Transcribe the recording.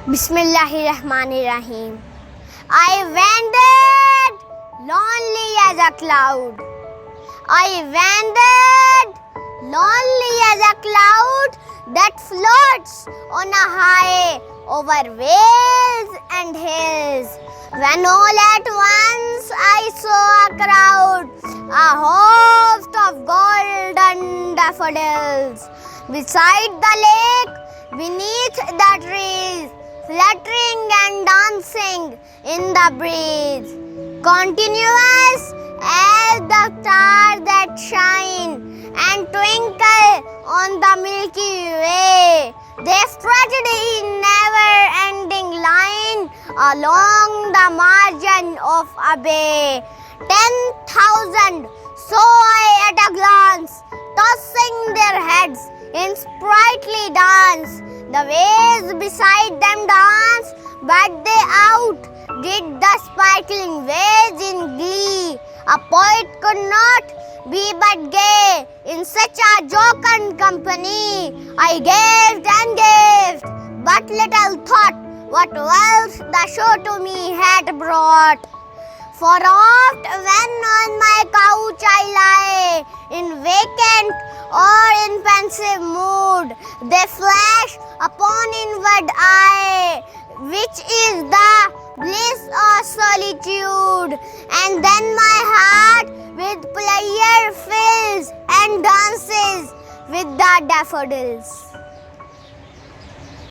Bismillahirrahmanirrahim. I wandered lonely as a cloud. I wandered lonely as a cloud that floats on a high over vales and hills. When all at once I saw a crowd, a host of golden daffodils, beside the lake, beneath the trees, fluttering and dancing in the breeze, continuous as the stars that shine and twinkle on the Milky Way. They stretched in never-ending line along the margin of a bay. 10,000 saw I at a glance, tossing their heads in sprightly dance. The waves beside them dance, but they outdid the sparkling waves in glee. A poet could not be but gay in such a jocund company. I gazed and gazed, but little thought what wealth the show to me had brought. For oft when on my couch I lie, in vacant or in pensive mood, they flash upon inward eye, which is the bliss of solitude. And then my heart with pleasure fills and dances with the daffodils.